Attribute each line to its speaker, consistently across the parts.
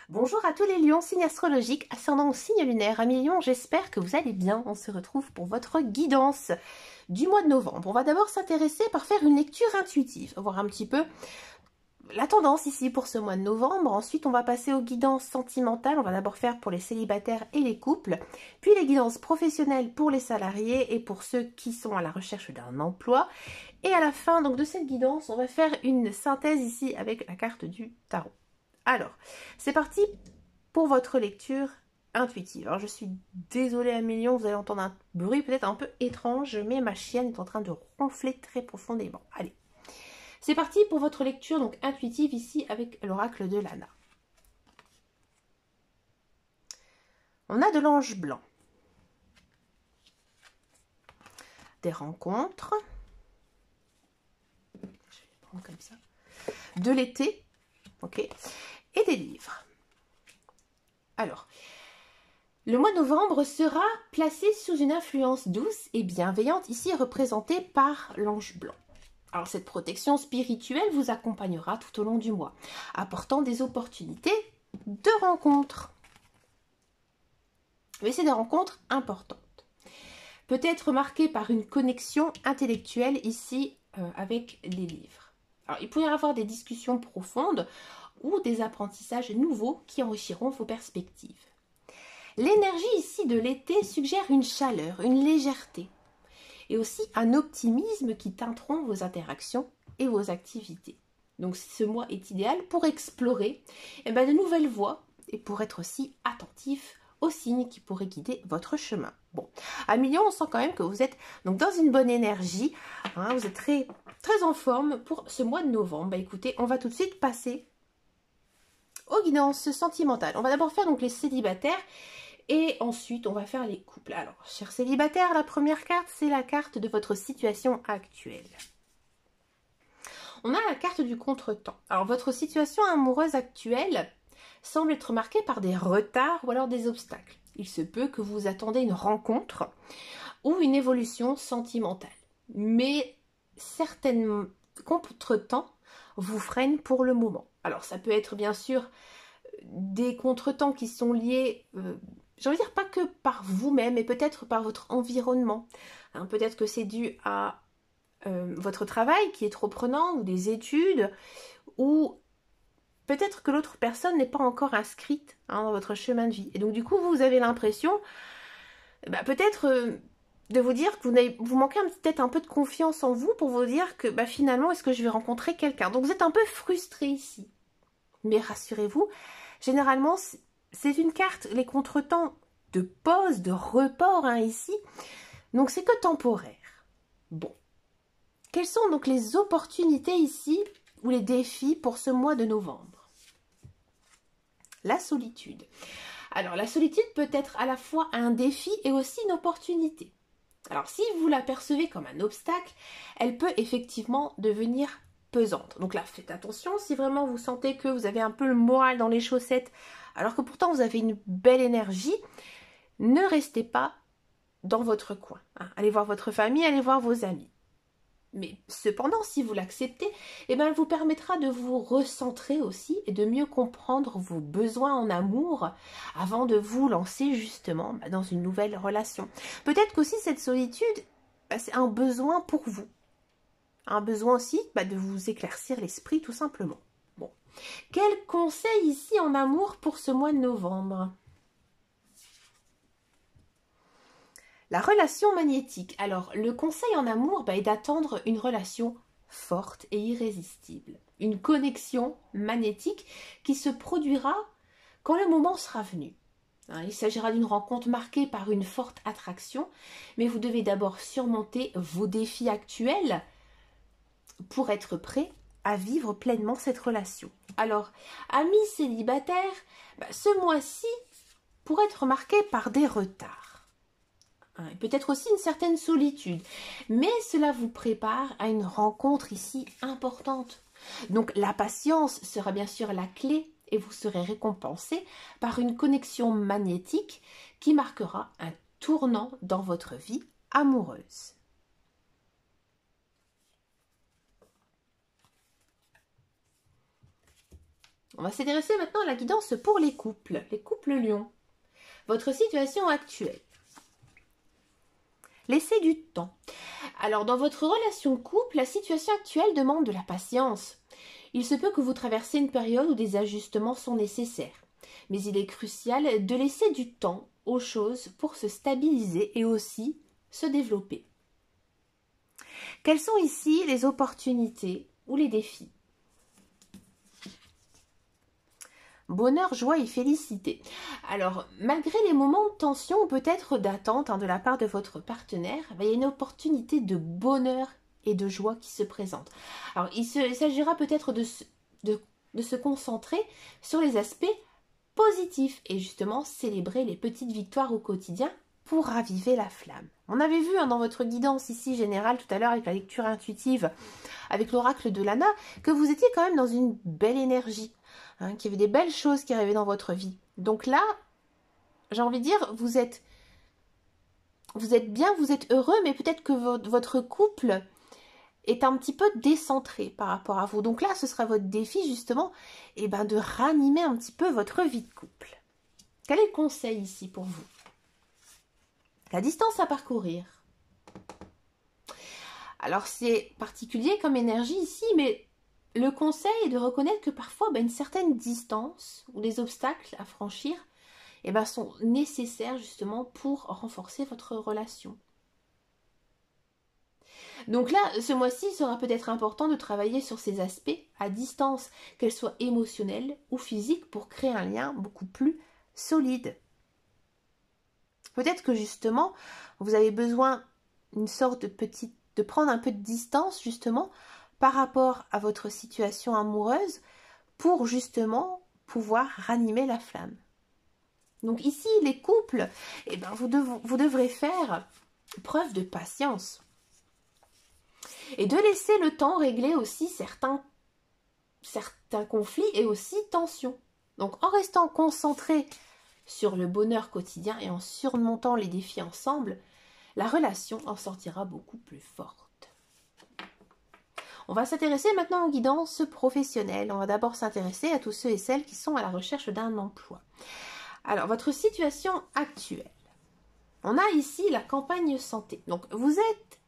Speaker 1: Bonjour à tous les lions, signe astrologique, ascendant au signe lunaire. Amis lions, j'espère que vous allez bien. On se retrouve pour votre guidance du mois de novembre. On va d'abord s'intéresser par faire une lecture intuitive, voir un petit peu la tendance ici pour ce mois de novembre. Ensuite, on va passer aux guidances sentimentales. On va d'abord faire pour les célibataires et les couples, puis les guidances professionnelles pour les salariés et pour ceux qui sont à la recherche d'un emploi. Et à la fin donc de cette guidance, on va faire une synthèse ici avec la carte du tarot. Alors, c'est parti pour votre lecture intuitive. Alors, je suis désolée à millions, vous allez entendre un bruit peut-être un peu étrange, mais ma chienne est en train de ronfler très profondément. Allez, c'est parti pour votre lecture donc intuitive ici avec l'oracle de Lana. On a de l'ange blanc, des rencontres, je vais prendre comme ça, de l'été, ok, et des livres. Alors, le mois de novembre sera placé sous une influence douce et bienveillante, ici représentée par l'ange blanc. Alors, cette protection spirituelle vous accompagnera tout au long du mois, apportant des opportunités de rencontres. Mais c'est des rencontres importantes. Peut-être marquées par une connexion intellectuelle ici avec les livres. Alors, il pourrait y avoir des discussions profondes ou des apprentissages nouveaux qui enrichiront vos perspectives. L'énergie ici de l'été suggère une chaleur, une légèreté et aussi un optimisme qui teinteront vos interactions et vos activités. Donc ce mois est idéal pour explorer de nouvelles voies et pour être aussi attentif aux signes qui pourraient guider votre chemin. Bon, à million, on sent quand même que vous êtes donc dans une bonne énergie, hein, vous êtes très en forme pour ce mois de novembre. Écoutez, on va tout de suite passer aux guidances sentimentales. On va d'abord faire donc les célibataires et ensuite on va faire les couples. Alors, chers célibataires, la première carte, c'est la carte de votre situation actuelle. On a la carte du contretemps. Alors, votre situation amoureuse actuelle semble être marquée par des retards ou alors des obstacles. Il se peut que vous attendez une rencontre ou une évolution sentimentale. Mais certains contretemps vous freinent pour le moment. Alors, ça peut être bien sûr des contretemps qui sont liés, j'ai envie de dire pas que par vous-même, mais peut-être par votre environnement. Hein, peut-être que c'est dû à votre travail qui est trop prenant, ou des études, ou peut-être que l'autre personne n'est pas encore inscrite dans votre chemin de vie. Et donc du coup, vous avez l'impression, peut-être de vous dire que vous manquez peut-être un peu de confiance en vous pour vous dire que finalement, est-ce que je vais rencontrer quelqu'un? Donc vous êtes un peu frustré ici. Mais rassurez-vous, généralement, c'est une carte, les contretemps de pause, de report ici. Donc, c'est que temporaire. Bon. Quelles sont donc les opportunités ici ou les défis pour ce mois de novembre? La solitude. Alors, la solitude peut être à la fois un défi et aussi une opportunité. Alors, si vous la percevez comme un obstacle, elle peut effectivement devenir pesante. Donc là, faites attention, si vraiment vous sentez que vous avez un peu le moral dans les chaussettes, alors que pourtant vous avez une belle énergie, ne restez pas dans votre coin. Allez voir votre famille, allez voir vos amis. Mais cependant, si vous l'acceptez, elle vous permettra de vous recentrer aussi et de mieux comprendre vos besoins en amour avant de vous lancer justement dans une nouvelle relation. Peut-être qu'aussi cette solitude, c'est un besoin pour vous. Un besoin aussi de vous éclaircir l'esprit tout simplement. Bon. Quel conseil ici en amour pour ce mois de novembre? La relation magnétique. Alors, le conseil en amour est d'attendre une relation forte et irrésistible. Une connexion magnétique qui se produira quand le moment sera venu. Il s'agira d'une rencontre marquée par une forte attraction, mais vous devez d'abord surmonter vos défis actuels pour être prêt à vivre pleinement cette relation. Alors, amis célibataires, ce mois-ci pourrait être marqué par des retards. Peut-être aussi une certaine solitude, mais cela vous prépare à une rencontre ici importante. Donc la patience sera bien sûr la clé et vous serez récompensé par une connexion magnétique qui marquera un tournant dans votre vie amoureuse. On va s'intéresser maintenant à la guidance pour les couples lions. Votre situation actuelle. Laissez du temps. Alors, dans votre relation couple, la situation actuelle demande de la patience. Il se peut que vous traversiez une période où des ajustements sont nécessaires. Mais il est crucial de laisser du temps aux choses pour se stabiliser et aussi se développer. Quelles sont ici les opportunités ou les défis? Bonheur, joie et félicité. Alors, malgré les moments de tension ou peut-être d'attente de la part de votre partenaire, il y a une opportunité de bonheur et de joie qui se présente. Alors, il s'agira peut-être de se concentrer sur les aspects positifs et justement célébrer les petites victoires au quotidien pour raviver la flamme. On avait vu dans votre guidance ici générale tout à l'heure avec la lecture intuitive, avec l'oracle de Lana, que vous étiez quand même dans une belle énergie, qu'il y avait des belles choses qui arrivaient dans votre vie. Donc là, j'ai envie de dire, vous êtes bien, vous êtes heureux, mais peut-être que votre couple est un petit peu décentré par rapport à vous. Donc là, ce sera votre défi justement, de ranimer un petit peu votre vie de couple. Quel est le conseil ici pour vous? La distance à parcourir. Alors c'est particulier comme énergie ici, mais le conseil est de reconnaître que parfois une certaine distance ou des obstacles à franchir sont nécessaires justement pour renforcer votre relation. Donc là, ce mois-ci, il sera peut-être important de travailler sur ces aspects à distance, qu'elles soient émotionnelles ou physiques, pour créer un lien beaucoup plus solide. Peut-être que justement, vous avez besoin de prendre un peu de distance justement par rapport à votre situation amoureuse pour justement pouvoir ranimer la flamme. Donc ici, les couples, vous devrez faire preuve de patience. Et de laisser le temps régler aussi certains conflits et aussi tensions. Donc en restant concentré sur le bonheur quotidien et en surmontant les défis ensemble, la relation en sortira beaucoup plus forte. On va s'intéresser maintenant aux guidances professionnelles. On va d'abord s'intéresser à tous ceux et celles qui sont à la recherche d'un emploi. Alors, votre situation actuelle. On a ici la campagne santé. Donc, vous êtes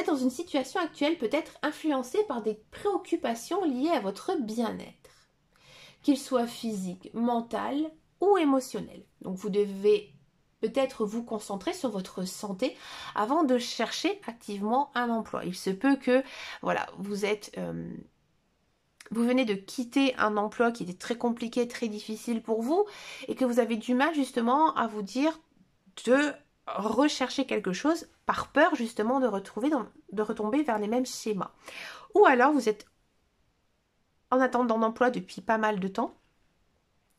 Speaker 1: dans une situation actuelle peut-être influencée par des préoccupations liées à votre bien-être, qu'il soit physique, mental ou émotionnel. Donc, vous devez peut-être vous concentrer sur votre santé avant de chercher activement un emploi. Il se peut que, vous venez de quitter un emploi qui était très compliqué, très difficile pour vous, et que vous avez du mal justement à vous dire de rechercher quelque chose par peur justement de retomber vers les mêmes schémas. Ou alors vous êtes en attente d'un emploi depuis pas mal de temps,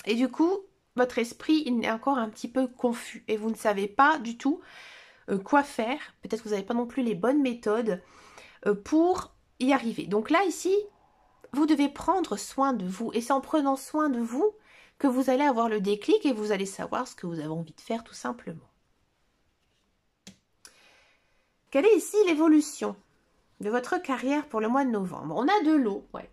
Speaker 1: et du coup, votre esprit il est encore un petit peu confus, et vous ne savez pas du tout quoi faire. Peut-être que vous n'avez pas non plus les bonnes méthodes pour y arriver. Donc là, ici, vous devez prendre soin de vous. Et c'est en prenant soin de vous que vous allez avoir le déclic et vous allez savoir ce que vous avez envie de faire tout simplement. Quelle est ici l'évolution de votre carrière pour le mois de novembre? On a de l'eau, ouais.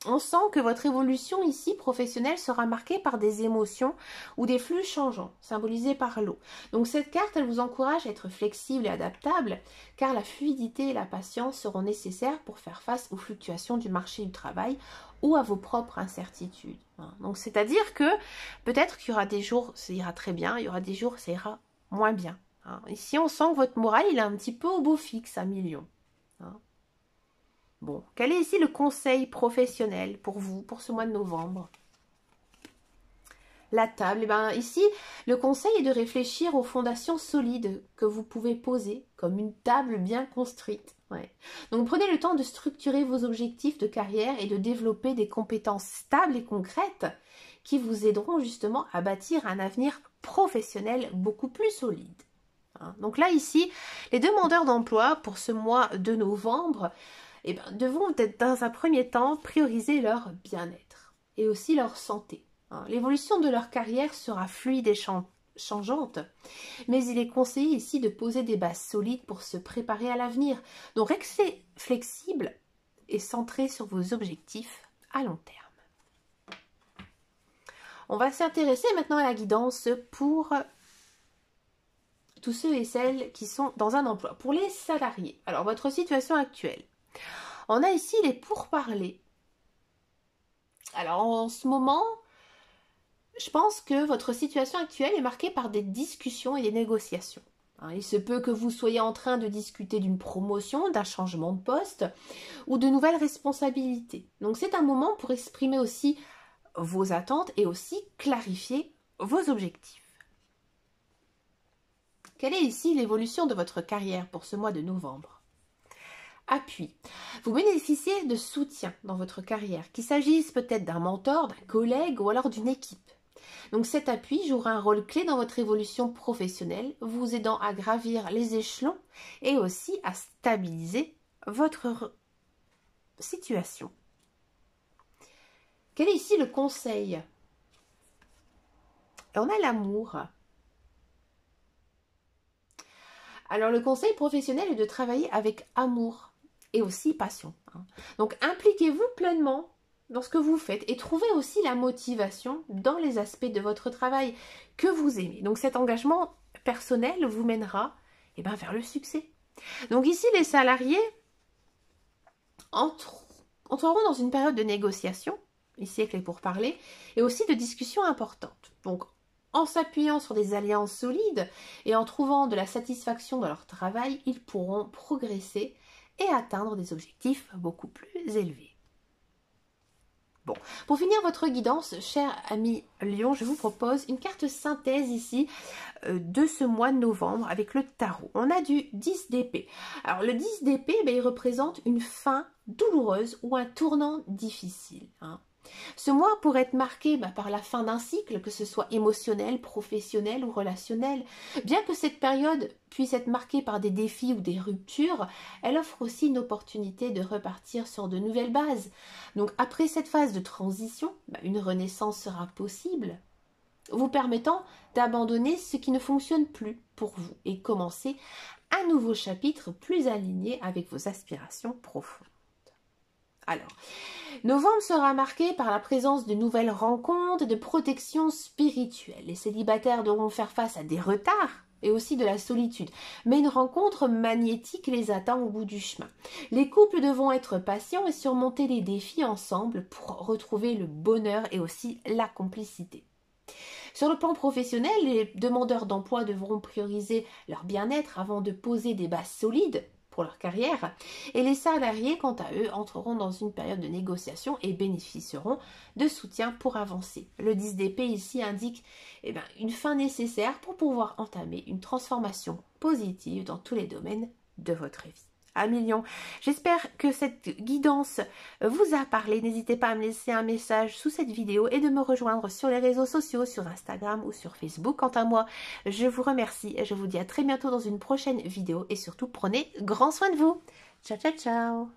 Speaker 1: On sent que votre évolution ici professionnelle sera marquée par des émotions ou des flux changeants, symbolisés par l'eau. Donc cette carte, elle vous encourage à être flexible et adaptable, car la fluidité et la patience seront nécessaires pour faire face aux fluctuations du marché du travail ou à vos propres incertitudes. Donc c'est-à-dire que peut-être qu'il y aura des jours, ça ira très bien, il y aura des jours, ça ira moins bien. Ici, on sent que votre moral, il est un petit peu au beau fixe à million. Bon, quel est ici le conseil professionnel pour vous, pour ce mois de novembre? La table, ici, le conseil est de réfléchir aux fondations solides que vous pouvez poser, comme une table bien construite. Ouais. Donc, prenez le temps de structurer vos objectifs de carrière et de développer des compétences stables et concrètes qui vous aideront justement à bâtir un avenir professionnel beaucoup plus solide. Donc là, ici, les demandeurs d'emploi pour ce mois de novembre devront dans un premier temps prioriser leur bien-être et aussi leur santé. L'évolution de leur carrière sera fluide et changeante, mais il est conseillé ici de poser des bases solides pour se préparer à l'avenir. Donc restez flexible et centré sur vos objectifs à long terme. On va s'intéresser maintenant à la guidance pour tous ceux et celles qui sont dans un emploi. Pour les salariés, alors votre situation actuelle. On a ici les pourparlers. Alors en ce moment, je pense que votre situation actuelle est marquée par des discussions et des négociations. Il se peut que vous soyez en train de discuter d'une promotion, d'un changement de poste ou de nouvelles responsabilités. Donc c'est un moment pour exprimer aussi vos attentes et aussi clarifier vos objectifs. Quelle est ici l'évolution de votre carrière pour ce mois de novembre? Appui. Vous bénéficiez de soutien dans votre carrière, qu'il s'agisse peut-être d'un mentor, d'un collègue ou alors d'une équipe. Donc cet appui jouera un rôle clé dans votre évolution professionnelle, vous aidant à gravir les échelons et aussi à stabiliser votre situation. Quel est ici le conseil? On a l'amour. Alors le conseil professionnel est de travailler avec amour et aussi passion. Donc impliquez-vous pleinement dans ce que vous faites et trouvez aussi la motivation dans les aspects de votre travail que vous aimez. Donc cet engagement personnel vous mènera vers le succès. Donc ici les salariés entreront dans une période de négociation, ici avec les pourparlers, et aussi de discussions importantes. Donc en s'appuyant sur des alliances solides et en trouvant de la satisfaction dans leur travail, ils pourront progresser et atteindre des objectifs beaucoup plus élevés. Bon, pour finir votre guidance, cher ami Lion, je vous propose une carte synthèse ici de ce mois de novembre avec le tarot. On a du 10 d'épée. Alors le 10 d'épée, il représente une fin douloureuse ou un tournant difficile. Ce mois pourrait être marqué par la fin d'un cycle, que ce soit émotionnel, professionnel ou relationnel. Bien que cette période puisse être marquée par des défis ou des ruptures, elle offre aussi une opportunité de repartir sur de nouvelles bases. Donc après cette phase de transition, une renaissance sera possible, vous permettant d'abandonner ce qui ne fonctionne plus pour vous et commencer un nouveau chapitre plus aligné avec vos aspirations profondes. Alors, novembre sera marqué par la présence de nouvelles rencontres, de protection spirituelle. Les célibataires devront faire face à des retards et aussi de la solitude. Mais une rencontre magnétique les attend au bout du chemin. Les couples devront être patients et surmonter les défis ensemble pour retrouver le bonheur et aussi la complicité. Sur le plan professionnel, les demandeurs d'emploi devront prioriser leur bien-être avant de poser des bases solides pour leur carrière, et les salariés, quant à eux, entreront dans une période de négociation et bénéficieront de soutien pour avancer. Le 10 d'épée ici indique une fin nécessaire pour pouvoir entamer une transformation positive dans tous les domaines de votre vie. Amis Lion, j'espère que cette guidance vous a parlé. N'hésitez pas à me laisser un message sous cette vidéo et de me rejoindre sur les réseaux sociaux, sur Instagram ou sur Facebook. Quant à moi, je vous remercie et je vous dis à très bientôt dans une prochaine vidéo et surtout prenez grand soin de vous. Ciao, ciao, ciao.